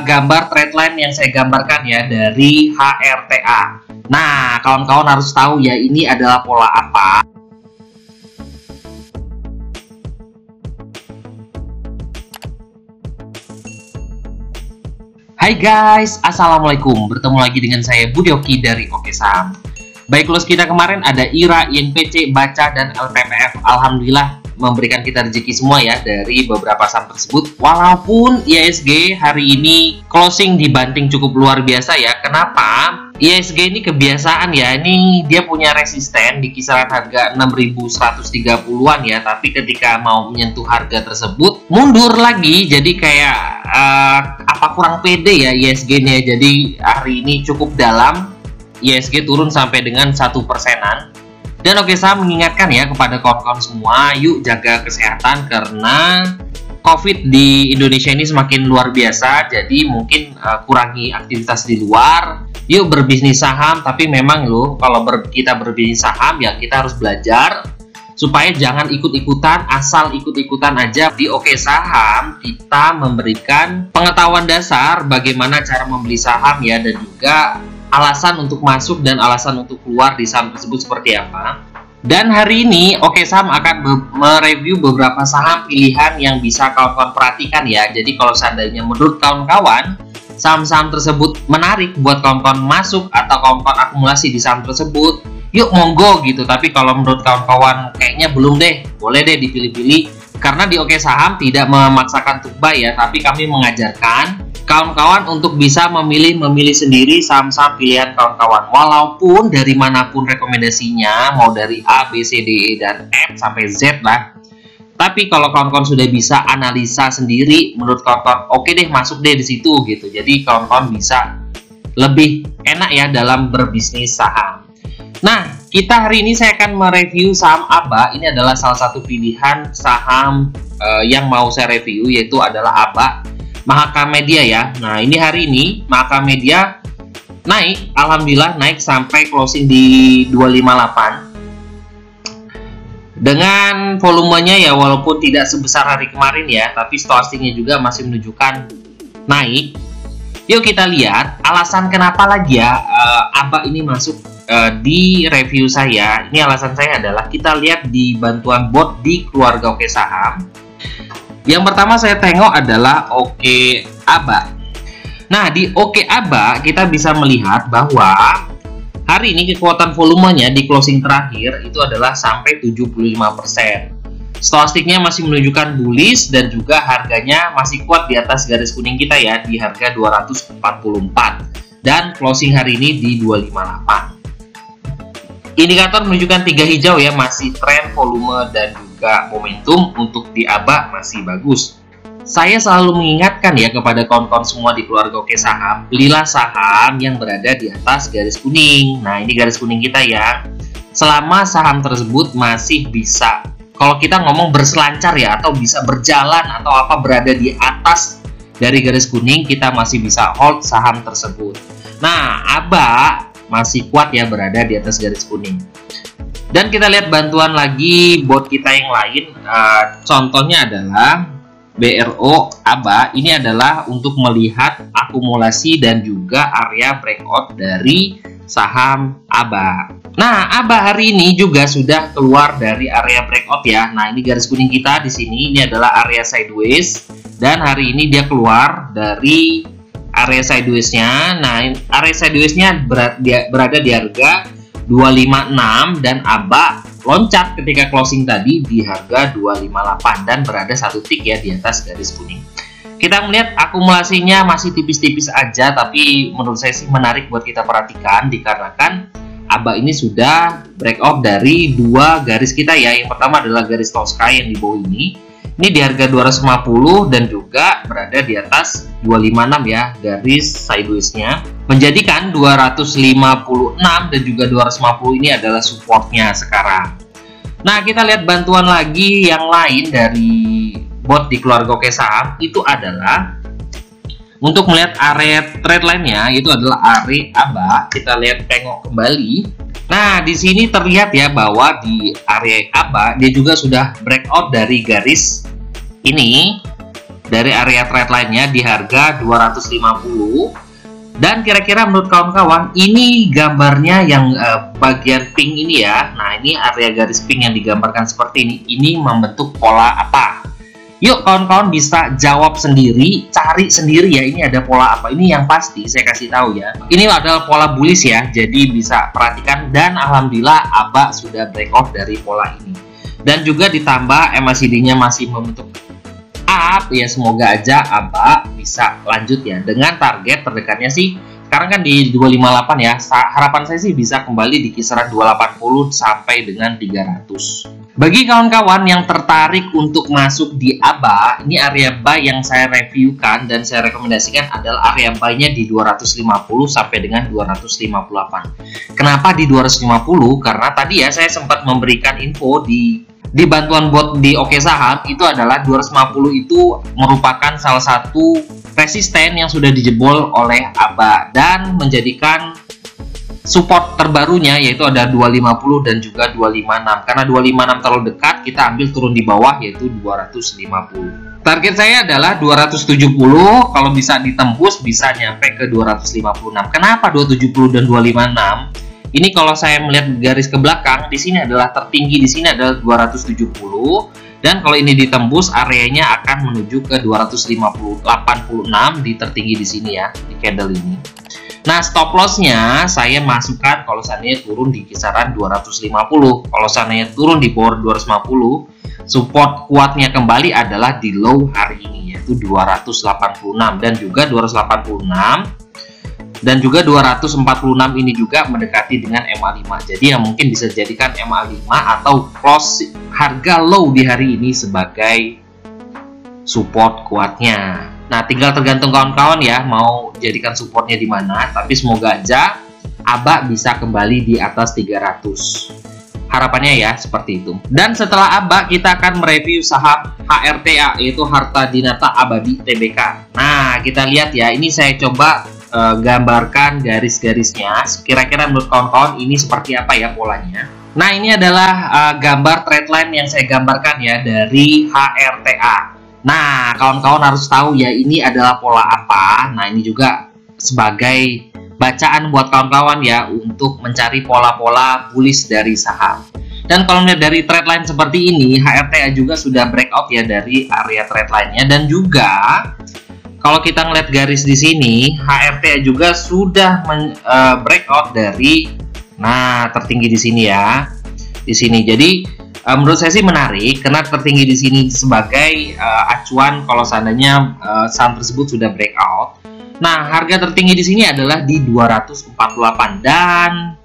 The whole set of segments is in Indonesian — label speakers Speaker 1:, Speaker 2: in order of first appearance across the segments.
Speaker 1: Gambar threadline yang saya gambarkan ya dari HRTA. Nah, kawan-kawan harus tahu ya, ini adalah pola apa. Hai guys, assalamualaikum. Bertemu lagi dengan saya Budi Oki dari Oke Saham. Baik, close kita kemarin ada IRA, INPC, Baca, dan LPPF. Alhamdulillah memberikan kita rezeki semua ya dari beberapa saham tersebut. Walaupun IHSG hari ini closing dibanting cukup luar biasa ya. Kenapa? IHSG ini kebiasaan ya, ini dia punya resisten di kisaran harga 6.130-an ya. Tapi ketika mau menyentuh harga tersebut mundur lagi. Jadi kayak apa kurang pede ya IHSG-nya. Jadi hari ini cukup dalam. IHSG turun sampai dengan 1%-an. Dan Oke Saham mengingatkan ya kepada kawan-kawan semua, yuk jaga kesehatan karena COVID di Indonesia ini semakin luar biasa. Jadi mungkin kurangi aktivitas di luar. Yuk berbisnis saham, tapi memang loh kalau kita berbisnis saham ya kita harus belajar supaya jangan ikut-ikutan, asal ikut-ikutan aja. Di Oke Saham kita memberikan pengetahuan dasar bagaimana cara membeli saham ya, dan juga alasan untuk masuk dan alasan untuk keluar di saham tersebut seperti apa. Dan hari ini Oke Saham akan mereview beberapa saham pilihan yang bisa kawan-kawan perhatikan ya. Jadi kalau seandainya menurut kawan-kawan saham-saham tersebut menarik buat kawan-kawan masuk atau kawan-kawan akumulasi di saham tersebut, yuk monggo gitu. Tapi kalau menurut kawan-kawan kayaknya belum deh, boleh deh dipilih-pilih. Karena di Oke Saham tidak memaksakan untuk buy ya, tapi kami mengajarkan kawan-kawan untuk bisa memilih sendiri saham-saham pilihan kawan-kawan. Walaupun dari manapun rekomendasinya, mau dari A, B, C, D, E, dan F sampai Z lah. Tapi kalau kawan-kawan sudah bisa analisa sendiri, menurut kawan-kawan oke deh masuk deh di situ gitu. Jadi kawan-kawan bisa lebih enak ya dalam berbisnis saham. Nah, kita hari ini saya akan mereview saham ABA. Ini adalah salah satu pilihan saham yang mau saya review, yaitu adalah ABA Mahaka Media ya. Nah, ini hari ini Mahaka Media naik, alhamdulillah naik sampai closing di 258. Dengan volumenya ya walaupun tidak sebesar hari kemarin ya, tapi stochastiknya juga masih menunjukkan naik. Yuk kita lihat alasan kenapa lagi ya ABA ini masuk di review saya. Ini alasan saya adalah kita lihat di bantuan bot di keluarga Oke Saham. Yang pertama saya tengok adalah Oke ABA. Nah, di Oke ABA kita bisa melihat bahwa hari ini kekuatan volumenya di closing terakhir itu adalah sampai 75%. Stochastiknya masih menunjukkan bullish dan juga harganya masih kuat di atas garis kuning kita ya, di harga 244. Dan closing hari ini di 258. Indikator menunjukkan 3 hijau ya, masih tren volume dan juga momentum untuk di ABA masih bagus. Saya selalu mengingatkan ya kepada kawan-kawan semua di keluarga Oke Saham, belilah saham yang berada di atas garis kuning. Nah, ini garis kuning kita ya. Selama saham tersebut masih bisa, kalau kita ngomong berselancar ya, atau bisa berjalan atau apa berada di atas dari garis kuning, kita masih bisa hold saham tersebut. Nah, ABA masih kuat ya berada di atas garis kuning. Dan kita lihat bantuan lagi bot kita yang lain. Contohnya adalah BRO ABA. Ini adalah untuk melihat akumulasi dan juga area breakout dari saham ABA. Nah, ABA hari ini juga sudah keluar dari area breakout ya. Nah, ini garis kuning kita di sini, ini adalah area sideways, dan hari ini dia keluar dari area sideways-nya. Nah, area sideways-nya berada di harga 256 dan ABA loncat ketika closing tadi di harga 258 dan berada satu tick ya di atas garis kuning. Kita melihat akumulasinya masih tipis-tipis aja, tapi menurut saya sih menarik buat kita perhatikan dikarenakan ABA ini sudah breakout dari dua garis kita ya. Yang pertama adalah garis Tosca yang di bawah ini. Ini di harga 250 dan juga berada di atas 256 ya garis sideways-nya, menjadikan 256 dan juga 250 ini adalah supportnya sekarang. Nah, kita lihat bantuan lagi yang lain dari bot di keluarga Oke Saham itu adalah untuk melihat area trade line-nya, itu adalah area ABA. Kita lihat tengok kembali. Nah, di sini terlihat ya bahwa di area ABA dia juga sudah breakout dari garis ini dari area trade line-nya di harga 250. Dan kira-kira menurut kawan-kawan, ini gambarnya yang bagian pink ini ya. Nah, ini area garis pink yang digambarkan seperti ini. Ini membentuk pola apa? Yuk kawan-kawan bisa jawab sendiri, cari sendiri ya, ini ada pola apa. Ini yang pasti saya kasih tahu ya. Ini adalah pola bullish ya, jadi bisa perhatikan. Dan alhamdulillah ABA sudah breakout dari pola ini. Dan juga ditambah MACD-nya masih membentuk up ya, semoga aja ABA bisa lanjut ya, dengan target terdekatnya sih sekarang kan di 258 ya. Harapan saya sih bisa kembali di kisaran 280 sampai dengan 300. Bagi kawan-kawan yang tertarik untuk masuk di ABA, ini area buy yang saya reviewkan dan saya rekomendasikan adalah area buy-nya di 250 sampai dengan 258. Kenapa di 250? Karena tadi ya saya sempat memberikan info di bantuan bot di Oke Saham, itu adalah 250 itu merupakan salah satu resisten yang sudah dijebol oleh ABA dan menjadikan support terbarunya yaitu ada 250 dan juga 256. Karena 256 terlalu dekat, kita ambil turun di bawah yaitu 250. Target saya adalah 270, kalau bisa ditembus bisa nyampe ke 256. Kenapa 270 dan 256? Ini kalau saya melihat garis ke belakang, di sini adalah tertinggi, di sini adalah 270, dan kalau ini ditembus areanya akan menuju ke 286 di tertinggi di sini ya, di candle ini. Nah, stop loss-nya saya masukkan kalau seandainya turun di kisaran 250. Kalau seandainya turun di bawah 250, support kuatnya kembali adalah di low hari ini yaitu 286 dan juga 286. Dan juga 246 ini juga mendekati dengan MA5. Jadi yang mungkin bisa dijadikan MA5 atau close harga low di hari ini sebagai support kuatnya. Nah, tinggal tergantung kawan-kawan ya mau jadikan supportnya di mana. Tapi semoga aja ABA bisa kembali di atas 300. Harapannya ya seperti itu. Dan setelah ABA kita akan mereview saham HRTA yaitu Harta Dinata Abadi Tbk. Nah, kita lihat ya, ini saya coba gambarkan garis-garisnya. Kira-kira menurut kawan-kawan ini seperti apa ya polanya. Nah, ini adalah gambar trend line yang saya gambarkan ya dari HRTA. Nah, kawan-kawan harus tahu ya ini adalah pola apa. Nah, ini juga sebagai bacaan buat kawan-kawan ya untuk mencari pola-pola bullish dari saham. Dan kalau melihat dari trend line seperti ini, HRTA juga sudah breakout ya dari area trend line-nya. Dan juga kalau kita ngeliat garis di sini, HRTA juga sudah breakout dari, nah tertinggi di sini ya, di sini. Jadi menurut saya sih menarik karena tertinggi di sini sebagai acuan kalau seandainya saham tersebut sudah breakout. Nah, harga tertinggi di sini adalah di 248 dan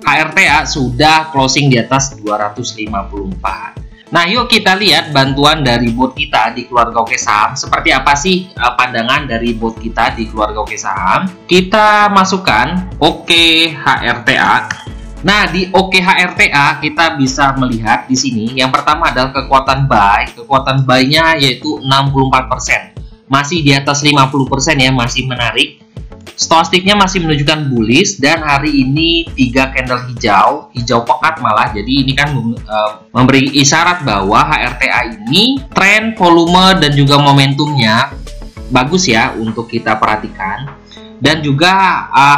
Speaker 1: HRTA sudah closing di atas 254. Nah, yuk kita lihat bantuan dari bot kita di keluarga Oke Saham. Seperti apa sih pandangan dari bot kita di keluarga Oke Saham? Kita masukkan Oke HRTA. Nah, di Oke HRTA kita bisa melihat di sini. Yang pertama adalah kekuatan buy. Kekuatan buy-nya yaitu 64%. Masih di atas 50% ya, masih menarik. Stochastiknya masih menunjukkan bullish dan hari ini 3 candle hijau pekat malah. Jadi ini kan memberi isyarat bahwa HRTA ini tren volume dan juga momentumnya bagus ya untuk kita perhatikan. Dan juga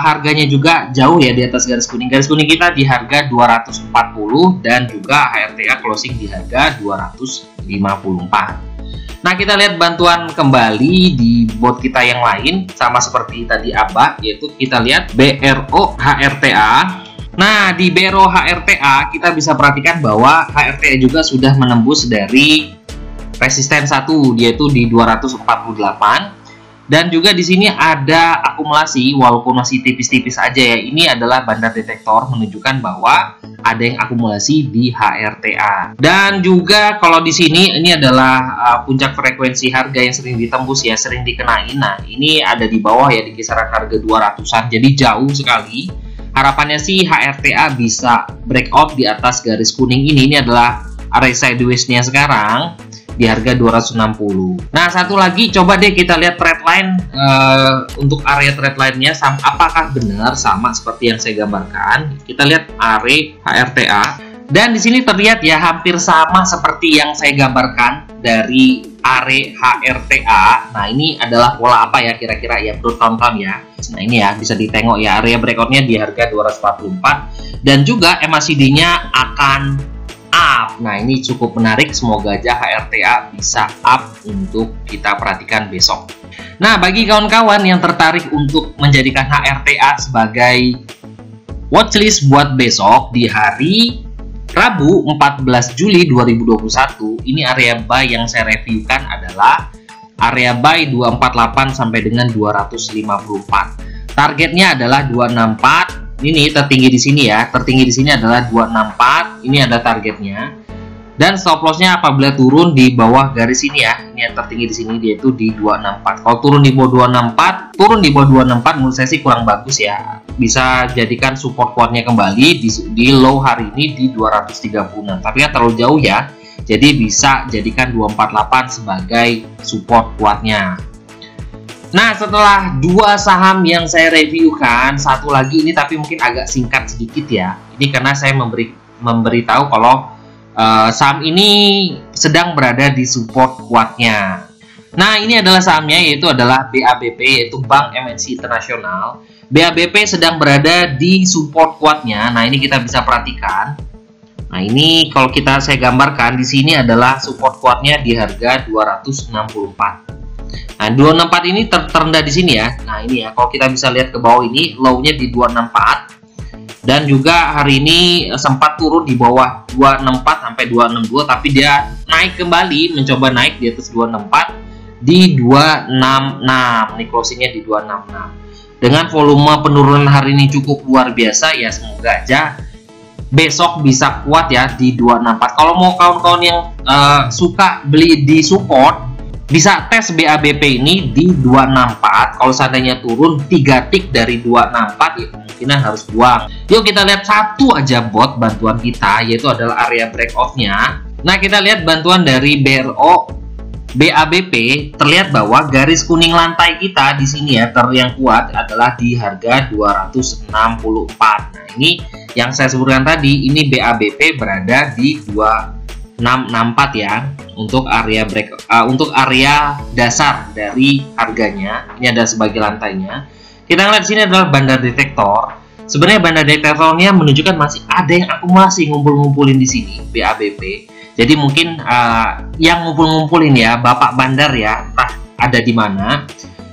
Speaker 1: harganya juga jauh ya di atas garis kuning. Garis kuning kita di harga 240 dan juga HRTA closing di harga 254. Nah, kita lihat bantuan kembali di bot kita yang lain sama seperti tadi ABA, yaitu kita lihat BRO HRTA. Nah, di BRO HRTA kita bisa perhatikan bahwa HRTA juga sudah menembus dari resisten 1 yaitu di 248. Dan juga di sini ada akumulasi walaupun masih tipis-tipis aja ya. Ini adalah bandar detektor menunjukkan bahwa ada yang akumulasi di HRTA. Dan juga kalau di sini ini adalah puncak frekuensi harga yang sering ditembus ya, sering dikenain. Nah, ini ada di bawah ya di kisaran harga 200-an. Jadi jauh sekali. Harapannya sih HRTA bisa breakout di atas garis kuning ini. Ini adalah area sideways-nya sekarang di harga 260. Nah, satu lagi coba deh kita lihat trend line untuk area trend line-nya apakah benar sama seperti yang saya gambarkan. Kita lihat area HRTA dan di sini terlihat ya hampir sama seperti yang saya gambarkan dari ARE HRTA. Nah, ini adalah pola apa ya kira-kira ya, menurut kawan-kawan ya. Nah, ini ya bisa ditengok ya, area breakout-nya di harga 244 dan juga MACD-nya akan up. Nah, ini cukup menarik, semoga aja HRTA bisa up untuk kita perhatikan besok. Nah, bagi kawan-kawan yang tertarik untuk menjadikan HRTA sebagai watchlist buat besok di hari Rabu 14 Juli 2021, ini area buy yang saya reviewkan adalah area buy 248 sampai dengan 254. Targetnya adalah 264. Ini tertinggi di sini ya. Tertinggi di sini adalah 264. Ini ada targetnya. Dan stop loss-nya apabila turun di bawah garis ini ya. Ini yang tertinggi di sini yaitu di 264. Kalau turun di bawah 264, turun di bawah 264 menurut saya sih kurang bagus ya. Bisa jadikan support kuatnya kembali di low hari ini di 236. Tapi kan terlalu jauh ya. Jadi bisa jadikan 248 sebagai support kuatnya. Nah, setelah dua saham yang saya reviewkan, satu lagi ini tapi mungkin agak singkat sedikit ya. Ini karena saya memberitahu kalau saham ini sedang berada di support kuatnya. Nah, ini adalah sahamnya, yaitu adalah BABP, yaitu Bank MNC Internasional. BABP sedang berada di support kuatnya. Nah, ini kita bisa perhatikan. Nah, ini kalau saya gambarkan di sini adalah support kuatnya di harga 264. Nah, 264 ini terendah di sini ya. Nah, ini ya, kalau kita bisa lihat ke bawah ini, low-nya di 264. Dan juga hari ini sempat turun di bawah 264 sampai 262, tapi dia naik kembali, mencoba naik di atas 264 di 266. Ini closingnya di 266. Dengan volume penurunan hari ini cukup luar biasa ya, semoga aja besok bisa kuat ya di 264. Kalau mau kawan-kawan yang suka beli di support, bisa tes BABP ini di 264. Kalau seandainya turun 3 tick dari 264 ya kemungkinan harus buang. Yuk kita lihat satu aja bot bantuan kita, yaitu adalah area breakout-nya. Nah, kita lihat bantuan dari BABP, terlihat bahwa garis kuning lantai kita di sini ya yang kuat adalah di harga 264. Nah, ini yang saya sebutkan tadi, ini BABP berada di 264 ya untuk area untuk area dasar dari harganya. Ini ada sebagai lantainya. Kita lihat di sini adalah bandar detektor. Sebenarnya bandar detektornya menunjukkan masih ada yang akumulasi ngumpul-ngumpulin di sini BABP. Jadi mungkin yang ngumpul-ngumpulin ya Bapak Bandar ya, entah ada di mana.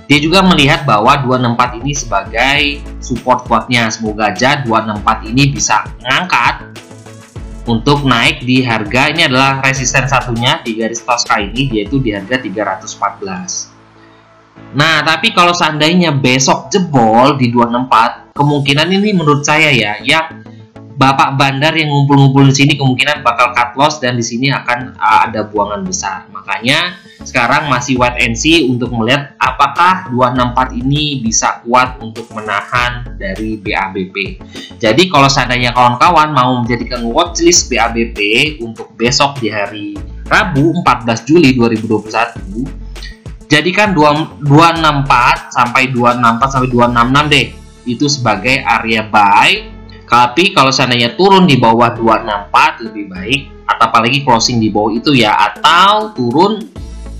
Speaker 1: Dia juga melihat bahwa 264 ini sebagai support kuatnya. Semoga aja 264 ini bisa ngangkat untuk naik di harga, ini adalah resisten satunya di garis Tosca ini, yaitu di harga 314. Nah, tapi kalau seandainya besok jebol di 264, kemungkinan ini menurut saya ya, yang Bapak Bandar yang ngumpul-ngumpul di sini kemungkinan bakal cut loss dan di sini akan ada buangan besar. Makanya sekarang masih wait and see untuk melihat apakah 264 ini bisa kuat untuk menahan dari BABP. Jadi kalau seandainya kawan-kawan mau menjadikan watchlist BABP untuk besok di hari Rabu 14 Juli 2021, jadikan 264 sampai 266 deh itu sebagai area buy. Tapi kalau seandainya turun di bawah 264 lebih baik, atau apalagi closing di bawah itu ya, atau turun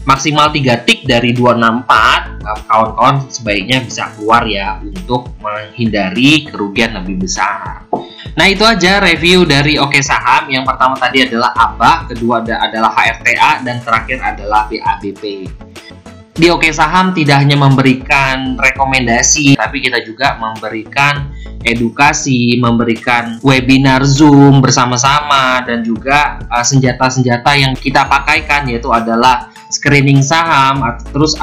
Speaker 1: maksimal 3 tick dari 264, kawan-kawan sebaiknya bisa keluar ya untuk menghindari kerugian lebih besar. Nah, itu aja review dari Oke Saham. Yang pertama tadi adalah ABA, kedua adalah HRTA, dan terakhir adalah BABP. Di Oke Saham tidak hanya memberikan rekomendasi, tapi kita juga memberikan edukasi, memberikan webinar Zoom bersama-sama, dan juga senjata-senjata yang kita pakaikan, yaitu adalah screening saham, terus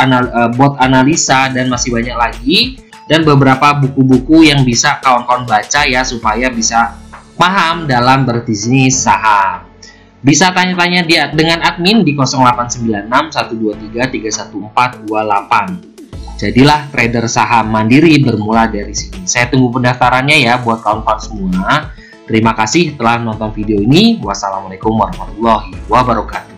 Speaker 1: bot analisa, dan masih banyak lagi, dan beberapa buku-buku yang bisa kawan-kawan baca ya, supaya bisa paham dalam berbisnis saham. Bisa tanya-tanya dengan admin di 0896 123 31428. Jadilah trader saham mandiri bermula dari sini. Saya tunggu pendaftarannya ya buat kawan-kawan semua. Terima kasih telah menonton video ini. Wassalamualaikum warahmatullahi wabarakatuh.